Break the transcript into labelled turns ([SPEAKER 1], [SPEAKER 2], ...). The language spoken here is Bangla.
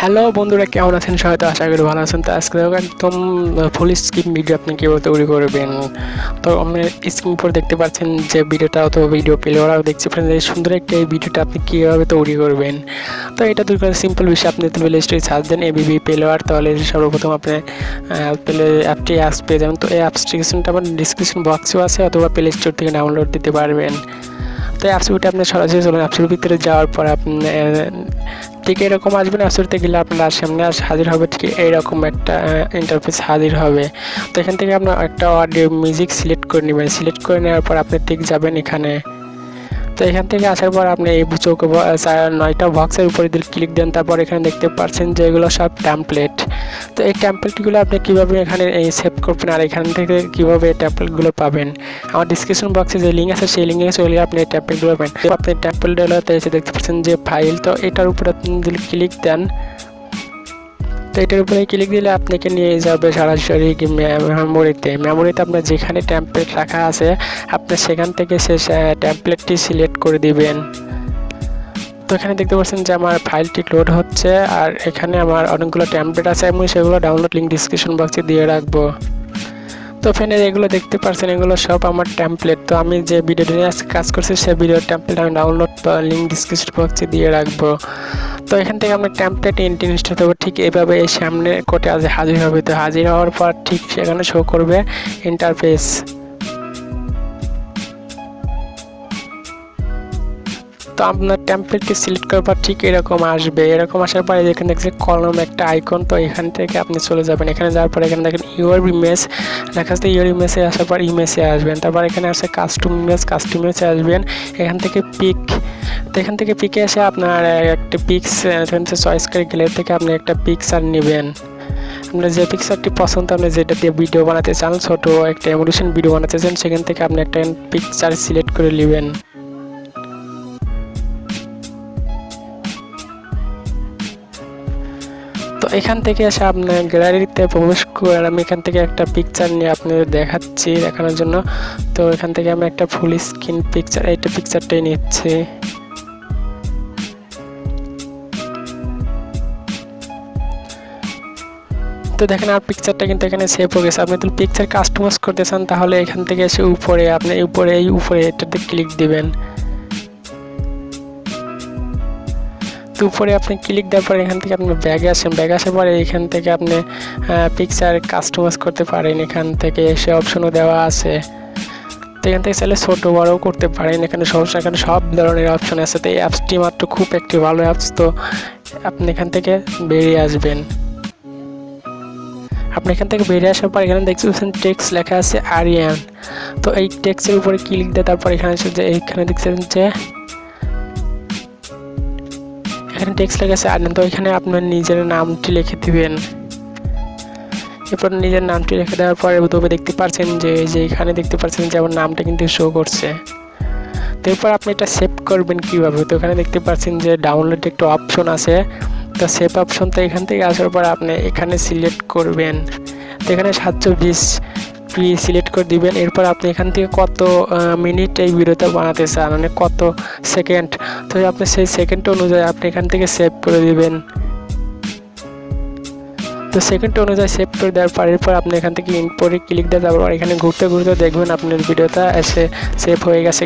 [SPEAKER 1] হ্যালো বন্ধুরা, কেমন আছেন? সবাই তো আশা করি ভালো আছেন। তো আজকে একদম ফুল স্ক্রিন ভিডিও আপনি কীভাবে তৈরি করবেন। তো আপনি স্ক্রিন পর দেখতে পাচ্ছেন যে ভিডিওটা অথবা ভিডিও প্লেয়ারও দেখতে পাচ্ছেন যে সুন্দর একটা এই ভিডিওটা আপনি কীভাবে তৈরি করবেন। তো এটা তৈরি করার সিম্পল বিষয়, আপনি প্লে স্টোরে সার্চ দেন এবিবি প্লেয়ার, তাহলে সর্বপ্রথম আপনি প্লে অ্যাপটি অ্যাপস পেয়ে যাবেন। তো এই অ্যাপ্লিকেশনটা আমার ডিসক্রিপশন বক্সেও আছে অথবা প্লে স্টোর থেকে ডাউনলোড দিতে পারবেন। তো অ্যাপসগুলিতে আপনি সরাসরি চলুন। অ্যাপসের ভিতরে যাওয়ার পর আপনি ঠিক এরকম আসবেন। অ্যাপসটিতে গেলে আপনার সামনে হাজির হবে ঠিক এইরকম একটা ইন্টারফেস হাজির হবে। তো এখান থেকে আপনার একটা অডিও মিউজিক সিলেক্ট করে নেবেন। সিলেক্ট করে নেওয়ার পর আপনি ঠিক যাবেন এখানে। তো এখান থেকে আসার পর আপনি এই চৌকো 9টা বক্সের উপরে ক্লিক দেন। তারপর এখানে দেখতে পাচ্ছেন যে এগুলো সব ট্যাম্পলেট। তো এই ট্যাম্পলেটগুলো আপনি কীভাবে এখানে সেভ করবেন আর এখান থেকে কীভাবে এই ট্যাম্পলেটগুলো পাবেন, আমার ডিসক্রিপশন বক্সে যে লিঙ্ক আছে সেই লিঙ্কে চলে আপনি এই ট্যাম্পলেটগুলো পাবেন। আপনি ট্যাম্পলেটগুলোতে এসে দেখতে পাচ্ছেন যে ফাইল, তো এটার উপরে আপনি যদি ক্লিক দেন, তো এটার উপরে ক্লিক দিলে আপনাকে নিয়ে যাবে সরাসরি মেমোরিতে আপনার যেখানে ট্যাম্পলেট রাখা আছে আপনি সেখান থেকে সে ট্যাম্পলেটটি সিলেক্ট করে দিবেন। তো এখানে দেখতে পাচ্ছেন যে আমার ফাইলটি লোড হচ্ছে আর এখানে আমার অনেকগুলো ট্যাম্পলেট আছে, আমি সেগুলো ডাউনলোড লিঙ্ক ডিসক্রিপশন বক্সে দিয়ে রাখবো। তো ফ্রেন্ড এগুলো দেখতে পাচ্ছেন এগুলো সব আমার ট্যাম্পলেট। তো আমি যে ভিডিওটি নিয়ে কাজ করছি সেই ভিডিওর ট্যাম্পলেট আমি ডাউনলোড লিঙ্ক ডিসক্রিপশন বক্সে দিয়ে রাখবো। তো এখান থেকে আমরা ট্যাম্পলেট ইনস্টল করবো। ঠিক এইভাবে এই সামনে কোটে হাজির হবে। তো হাজির হওয়ার পর ঠিক সেখানে শো করবে ইন্টারফেস। তো আপনার ট্যাম্পলেটটি সিলেক্ট করার পর ঠিক এরকম আসবে। এরকম আসার পরে এখানে দেখছেন কলম একটা আইকন, তো এখান থেকে আপনি চলে যাবেন। এখানে যাওয়ার পর এখানে দেখেন ইউর ইমেজ লেখা আছে, ইউর ইমেজে আসার পর ইমেজে আসবেন। তারপর এখানে আছে কাস্টম ইমেজে আসবেন। এখান থেকে পিক, তো এখান থেকে পিকে এসে আপনার একটা পিক্স চয়েস করে গ্যালারি থেকে আপনি একটা পিকচার নেবেন। আপনার যে পিকচারটি পছন্দ, আপনি যেটা দিয়ে ভিডিও বানাতে চান, ছোটো একটা এমোশন ভিডিও বানাতে চান, সেখান থেকে আপনি একটা পিকচার সিলেক্ট করে নেবেন। তো এখান থেকে এসে আপনার গ্যালারিতে প্রবেশ করে আমি এখান থেকে একটা পিকচার নিয়ে আপনাদের দেখানোর জন্য। তো এখান থেকে আমি একটা ফুল স্ক্রিন পিকচার, এইটা পিকচারটাই নিচ্ছি। তো দেখেন আর পিকচারটা কিন্তু এখানে সেভ হয়ে গেছে। আপনি যদি পিকচার কাস্টমাইজ করতে চান তাহলে এখান থেকে এসে উপরে আপনি উপরে এটাতে ক্লিক দিবেন। তো উপরে আপনি ক্লিক দেওয়ার পরে এখান থেকে আপনি ব্যাগে আসেন। ব্যাগে আসার পরে এখান থেকে আপনি পিকচার কাস্টমাইজ করতে পারেন। এখান থেকে এসে অপশনও দেওয়া আছে। তো এখান থেকে চাইলে ছোটো বড়ও করতে পারেন। এখানে সব ধরনের অপশন আছে। তো এই অ্যাপসটি মাত্র খুব একটি ভালো অ্যাপস। তো আপনি এখান থেকে বেরিয়ে আসবেন। আপনি এখান থেকে বেরিয়ে আসার পর এখানে দেখছেন টেক্সট লেখা আছে আরিয়ান। তো এই টেক্সটের উপরে ক্লিক দিয়ে তারপর এখানে দেখছেন যে এখানে টেক্সট লেখা আছে আরিয়ান। তো এখানে আপনার নিজের নামটি লিখে দিবেন। এরপর নিজের নামটি লিখে দেওয়ার পরে তবে দেখতে পাচ্ছেন যে এখানে দেখতে পাচ্ছেন যে আমার নামটা কিন্তু শো করছে। তো এরপর আপনি এটা সেভ করবেন কীভাবে, তো এখানে দেখতে পাচ্ছেন যে ডাউনলোড একটা অপশন আছে। তো সেভ অপশন, তো এখান থেকে আসার পর আপনি এখানে সিলেক্ট করবেন। তো এখানে 720 সিলেক্ট করে দিবেন। এরপর আপনি এখান থেকে কত মিনিট এই ভিডিওটা বানাতে চান, মানে কত সেকেন্ড, তো আপনি সেই সেকেন্ড অনুযায়ী আপনি এখান থেকে সেভ করে দিবেন। তো সেকেন্ড অনুযায়ী সেভ করে দেওয়ার পর এরপর আপনি এখান থেকে ইম্পোর্টে ক্লিক দিয়ে তারপর এখানে ঘুরতে দেখবেন আপনার ভিডিওটা এসে সেভ হয়ে গেছে।